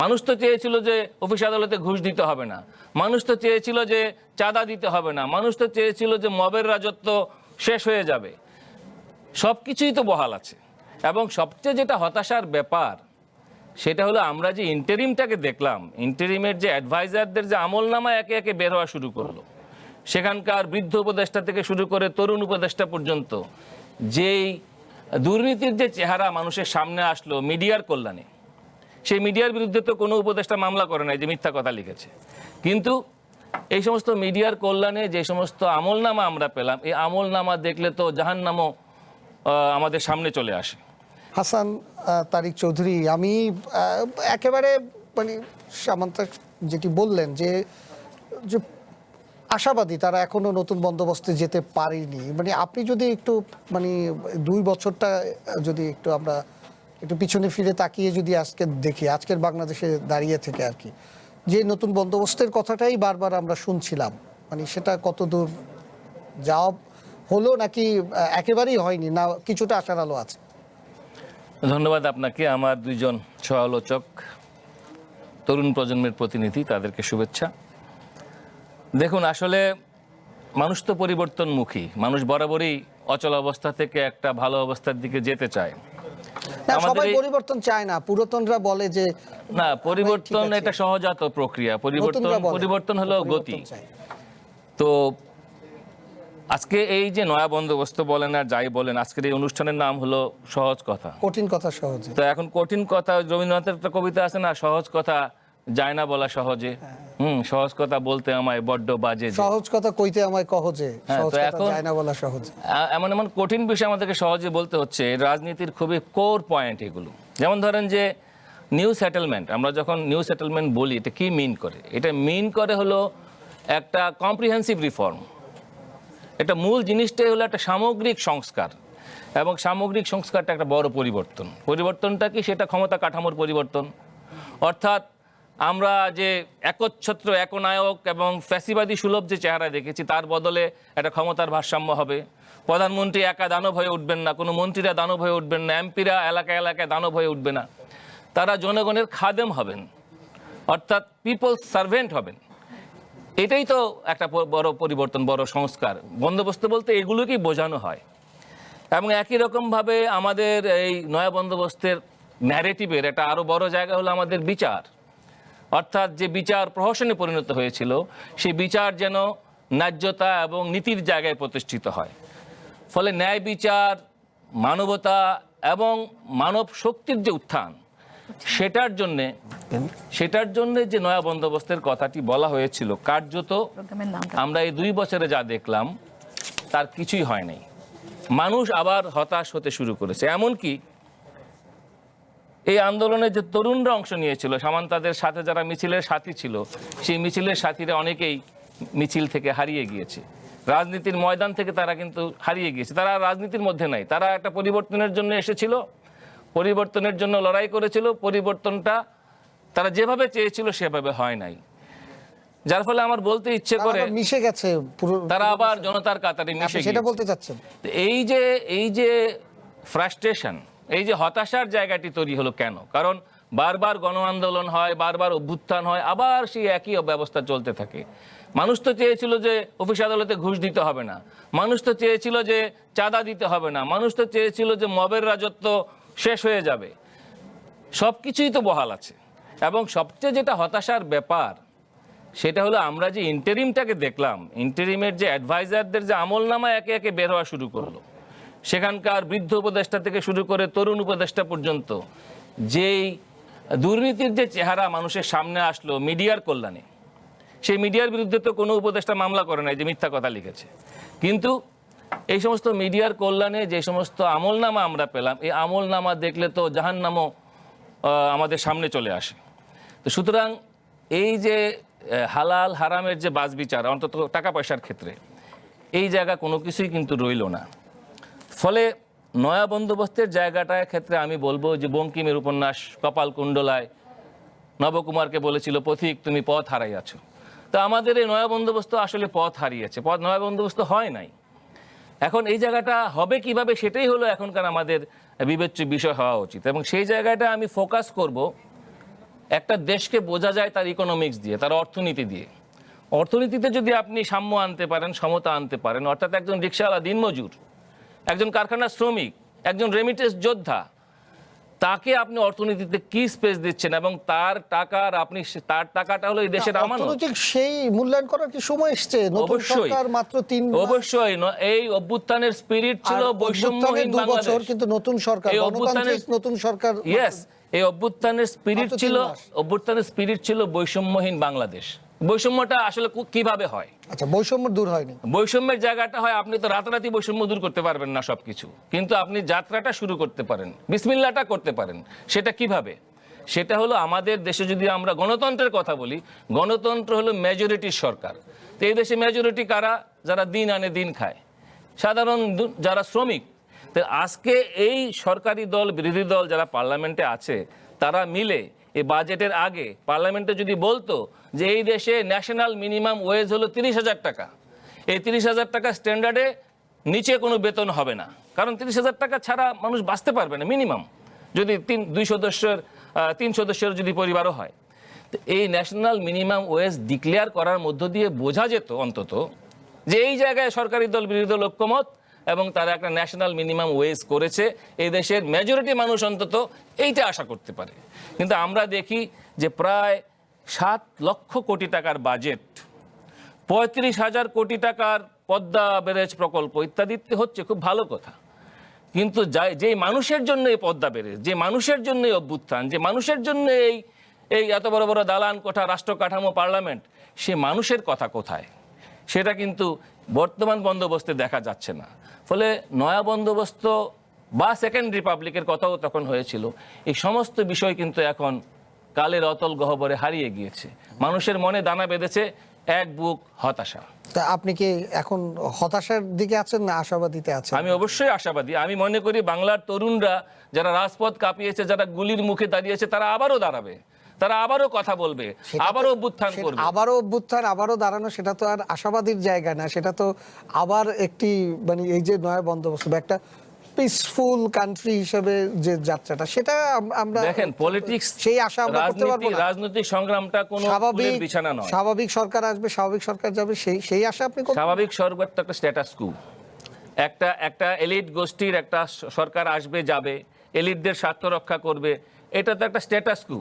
মানুষ তো চেয়েছিল যে অফিস আদালতে ঘুষ দিতে হবে না, মানুষ তো চেয়েছিল যে চাঁদা দিতে হবে না, মানুষ তো চেয়েছিল যে মবের রাজত্ব শেষ হয়ে যাবে। সব কিছুই তো বহাল আছে। এবং সবচেয়ে যেটা হতাশার ব্যাপার সেটা হলো আমরা যে ইন্টারিমটাকে দেখলাম, ইন্টারিমের যে অ্যাডভাইজারদের যে আমলনামা একে একে বের হওয়া শুরু করলো, সেখানকার বৃদ্ধ উপদেষ্টা থেকে শুরু করে তরুণ উপদেষ্টা পর্যন্ত যেই দুর্নীতির যে চেহারা মানুষের সামনে আসলো মিডিয়ার কল্যাণে, সেই মিডিয়ার বিরুদ্ধে তো কোনো উপদেষ্টা মামলা করে নাই যে মিথ্যা কথা লিখেছে। কিন্তু এই সমস্ত মিডিয়ার কল্যাণে যে সমস্ত আমলনামা আমরা পেলাম, এই আমলনামা দেখলে তো জাহান্নামও আমাদের সামনে চলে আসে। হাসান তারিক চৌধুরী, আমি একেবারে মানে সামান্ত যেটি বললেন যে আশাবাদী তারা এখনো নতুন বন্দোবস্তে যেতে পারেনি, মানে আপনি যদি একটু মানে 2 বছরটা যদি একটু আমরা একটু পিছনে ফিরে তাকিয়ে যদি আজকে দেখি, আজকের বাংলাদেশে দাঁড়িয়ে থেকে আর কি, যে নতুন বন্দোবস্তের কথাটাই বারবার আমরা শুনছিলাম, মানে সেটা কতদূর যাওয়া হলো নাকি একেবারেই হয়নি, না কিছুটা আশার আলো আছে? ধন্যবাদ আপনাকে, আমার দুইজন সহ-আলোচক, তরুণ প্রজন্মের প্রতিনিধি, তাদেরকে শুভেচ্ছা। দেখুন, আসলে মানুষ তো পরিবর্তনমুখী, মানুষ বরাবরই অচল অবস্থা থেকে একটা ভালো অবস্থার দিকে যেতে চায়। সবাই পরিবর্তন চায় না, পুরাতনরা বলে যে না, পরিবর্তন এটা সহজাত প্রক্রিয়া, পরিবর্তন হলো গতি। তো আজকে এই যে নয়া বন্দোবস্ত বলেন আর যাই বলেন, আজকের এই অনুষ্ঠানের নাম হলো সহজ কথা, কঠিন কথা সহজে। তো এখন কঠিন কথা, রবীন্দ্রনাথের একটা কবিতা আছে না, সহজ কথা যায় না বলা সহজে, সহজ কথা বলতে আমায় বড্ড বাজে, সহজ কথা কইতে আমায় কহজে, সহজ কথা যায় না বলা সহজে। এমন এমন কঠিন বিষয় আমাদেরকে সহজে বলতে হচ্ছে। রাজনীতির খুবই কোর পয়েন্ট এগুলো। যেমন ধরেন যে নিউ সেটেলমেন্ট, আমরা যখন নিউ সেটেলমেন্ট বলি, এটা কি মিন করে? এটা মিন করে হলো একটা কম্প্রিহেন্সিভ রিফর্ম। এটা মূল জিনিসটাই হলো একটা সামগ্রিক সংস্কার, এবং সামগ্রিক সংস্কারটা একটা বড় পরিবর্তন। পরিবর্তনটা কি? সেটা ক্ষমতা কাঠামোর পরিবর্তন। অর্থাৎ আমরা যে একচ্ছত্র, একনায়ক এবং ফ্যাসিবাদী সুলভ যে চেহারা দেখেছি, তার বদলে একটা ক্ষমতার ভারসাম্য হবে। প্রধানমন্ত্রী একা দানব হয়ে উঠবেন না, কোনো মন্ত্রীরা দানব হয়ে উঠবেন না, এমপিরা এলাকায় এলাকায় দানব হয়ে উঠবে না, তারা জনগণের খাদেম হবেন, অর্থাৎ পিপলস সার্ভেন্ট হবেন। এটাই তো একটা বড় পরিবর্তন, বড় সংস্কার। বন্দোবস্ত বলতে এগুলোকেই বোঝানো হয়। এবং একই রকমভাবে আমাদের এই নয়া বন্দোবস্তের ন্যারেটিভের একটা আরও বড় জায়গা হলো আমাদের বিচার। অর্থাৎ যে বিচার প্রহসনে পরিণত হয়েছিল, সেই বিচার যেন ন্যায্যতা এবং নীতির জায়গায় প্রতিষ্ঠিত হয়। ফলে ন্যায় বিচার, মানবতা এবং মানব শক্তির যে উত্থান, সেটার জন্যে যে নয়া বন্দোবস্তের কথাটি বলা হয়েছিল, কার্যত আমরা এই 2 বছরে যা দেখলাম তার কিছুই হয় নাই। মানুষ আবার হতাশ হতে শুরু করেছে। এমনকি এই আন্দোলনে যে তরুণরা অংশ নিয়েছিল, সামান্তাদের সাথে যারা মিছিলের সাথী ছিল, সেই মিছিলের সাথীরা অনেকেই মিছিল থেকে হারিয়ে গিয়েছে, রাজনীতির ময়দান থেকে তারা কিন্তু হারিয়ে গিয়েছে। তারা রাজনীতির মধ্যে নাই, তারা একটা পরিবর্তনের জন্য এসেছিল, পরিবর্তনের জন্য লড়াই করেছিল। পরিবর্তনটা তারা যেভাবে চেয়েছিল সেভাবে হয় নাই, যার ফলে আমার বলতে ইচ্ছে করে মিশে গেছে, তারা আবার জনতার কাতারে মিশে গেছে। সেটা বলতে চাচ্ছেন? এই যে ফ্রাস্ট্রেশন, এই যে হতাশার জায়গাটি তৈরি হলো কেন? কারণ বারবার গণ আন্দোলন হয়, বারবার অভ্যুত্থান হয়, আবার সেই একই ব্যবস্থা চলতে থাকে। মানুষ তো চেয়েছিল যে অফিস আদালতে ঘুষ দিতে হবে না, মানুষ তো চেয়েছিল যে চাঁদা দিতে হবে না, মানুষ তো চেয়েছিল যে মবের রাজত্ব শেষ হয়ে যাবে। সব কিছুই তো বহাল আছে। এবং সবচেয়ে যেটা হতাশার ব্যাপার সেটা হলো আমরা যে ইন্টারিমটাকে দেখলাম, ইন্টারিমের যে অ্যাডভাইজারদের যে আমলনামা একে একে বের হওয়া শুরু করলো, সেখানকার বৃদ্ধ উপদেষ্টা থেকে শুরু করে তরুণ উপদেষ্টা পর্যন্ত যেই দুর্নীতির যে চেহারা মানুষের সামনে আসলো মিডিয়ার কল্যাণে, সেই মিডিয়ার বিরুদ্ধে তো কোনো উপদেষ্টা মামলা করে নাই যে মিথ্যা কথা লিখেছে। কিন্তু এই সমস্ত মিডিয়ার কল্যাণে যে সমস্ত আমলনামা আমরা পেলাম, এই আমলনামা দেখলে তো জাহান্নামও আমাদের সামনে চলে আসে। তো সুতরাং এই যে হালাল হারামের যে বাছবিচার, অন্তত টাকা পয়সার ক্ষেত্রে, এই জায়গা কোনো কিছুই কিন্তু রইল না। ফলে নয়া বন্দোবস্তের জায়গাটার ক্ষেত্রে আমি বলবো যে বঙ্কিমের উপন্যাস কপালকুণ্ডলায় নবকুমারকে বলেছিল, পথিক তুমি পথ হারাইয়াছ। তো আমাদের এই নয়া বন্দোবস্ত আসলে পথ হারিয়েছে, নয়া বন্দোবস্ত হয় নাই। এখন এই জায়গাটা হবে কিভাবে, সেটাই হলো এখনকার আমাদের বিবেচ্য বিষয় হওয়া উচিত। এবং সেই জায়গাটা আমি ফোকাস করব একটা দেশকে বোঝা যায় তার ইকোনমিক্স দিয়ে, তার অর্থনীতি দিয়ে। অর্থনীতিতে যদি আপনি সাম্য আনতে পারেন, সমতা আনতে পারেন, অর্থাৎ একজন রিকশাওয়ালা দিনমজুর, একজন কারখানার শ্রমিক, একজন রেমিটেন্স যোদ্ধা, তাকে আপনি অর্থনীতিতে কি স্পেস দিচ্ছেন এবং তার টাকাটা হলো এই দেশের আমানত। অর্থনৈতিক সেই মূল্যায়ন করার কি সময় এসেছে? নতুন অবশ্যই। সরকার মাত্র 3 মাস। অবশ্যই এই অভ্যুত্থানের স্পিরিট ছিল আর বৈষম্যহীন 2 বাংলাদেশ। বছর, কিন্তু নতুন সরকার, এই গণতান্ত্রিক নতুন সরকার। ইয়েস, এই অভ্যুত্থানের স্পিরিট মাত্র 3 ছিল, মাস। অভ্যুত্থানের স্পিরিট ছিল বৈষম্যহীন বাংলাদেশ। বৈষম্যটা আসলে কিভাবে হয়? আচ্ছা, বৈষম্য দূর হয়নি। বৈষম্যের জায়গাটা হয়, আপনি তো রাতারাতি বৈষম্য দূর করতে পারবেন না সবকিছু, কিন্তু আপনি যাত্রাটা শুরু করতে পারেন, বিসমিল্লাহটা করতে পারেন। সেটা কিভাবে? সেটা হলো আমাদের দেশে যদি আমরা গণতন্ত্রের কথা বলি, গণতন্ত্র হলো মেজরিটির সরকার। তো এই দেশে মেজরিটি কারা? যারা দিন আনে দিন খায়, সাধারণ যারা শ্রমিক। তো আজকে এই সরকারি দল, বিরোধী দল যারা পার্লামেন্টে আছে, তারা মিলে এই বাজেটের আগে পার্লামেন্টে যদি বলতো যে এই দেশে ন্যাশনাল মিনিমাম ওয়েজ হলো 30,000 টাকা, এই 30,000 টাকা স্ট্যান্ডার্ডে নিচে কোনো বেতন হবে না, কারণ 30,000 টাকা ছাড়া মানুষ বাঁচতে পারবে না মিনিমাম, যদি 3 সদস্যের যদি পরিবারও হয়। তো এই ন্যাশনাল মিনিমাম ওয়েজ ডিক্লেয়ার করার মধ্য দিয়ে বোঝা যেত অন্তত যে এই জায়গায় সরকারি দল, বিরোধী দল ঐক্যমত এবং তারা একটা ন্যাশনাল মিনিমাম ওয়েজ করেছে, এই দেশের মেজরিটি মানুষ অন্তত এইটা আশা করতে পারে। কিন্তু আমরা দেখি যে প্রায় 7 লক্ষ কোটি টাকার বাজেট, 35,000 কোটি টাকার পদ্মা ব্যারেজ প্রকল্প ইত্যাদি হচ্ছে, খুব ভালো কথা। কিন্তু যে মানুষের জন্য এই পদ্মা ব্যারেজ, যে মানুষের জন্য এই অভ্যুত্থান, যে মানুষের জন্য এই এত বড় বড় দালান কোঠা, রাষ্ট্র কাঠামো, পার্লামেন্ট, সে মানুষের কথা কোথায়? সেটা কিন্তু বর্তমান বন্দোবস্তে দেখা যাচ্ছে না। ফলে নয়া বন্দোবস্ত বা সেকেন্ড রিপাবলিকের কথাও তখন হয়েছিল, এই সমস্ত বিষয় কিন্তু এখন কালের অতল গহ্বরে হারিয়ে গিয়েছে। মানুষের মনে দানা বেঁধেছে এক বুক হতাশা। তা আপনি কি এখন হতাশার দিকে আছেন না আশাবাদীতে আছেন? আমি অবশ্যই আশাবাদী। আমি মনে করি বাংলার তরুণরা যারা রাজপথ কাঁপিয়েছে, যারা গুলির মুখে দাঁড়িয়েছে, তারা আবারও দাঁড়াবে, তারা আবারও কথা বলবে, আবারও অভ্যুত্থান করবে। আবারও অভ্যুত্থান, আবারও দাঁড়ানো, সেটা তো আর আশাবাদীর জায়গা না। সেটা তো আবার একটি মানে এই যে নয়া বন্দোবস্ত বা একটা পিসফুল কান্ট্রি হিসেবে যে যাত্রাটা, সেটা আমরা দেখেন, পলিটিক্স, সেই আশা আমরা করতে পারবো না। রাজনৈতিক সংগ্রামটা কোনো ফুলের বিছানা নয়। স্বাভাবিক সরকার আসবে, স্বাভাবিক সরকার যাবে, সেই আশা আপনি করতে? স্বাভাবিক সরকার তো একটা স্ট্যাটাস কো, একটা এলিট গোষ্ঠীর একটা সরকার আসবে যাবে, এলিটদের স্বার্থ রক্ষা করবে, এটা তো একটা স্ট্যাটাস কো।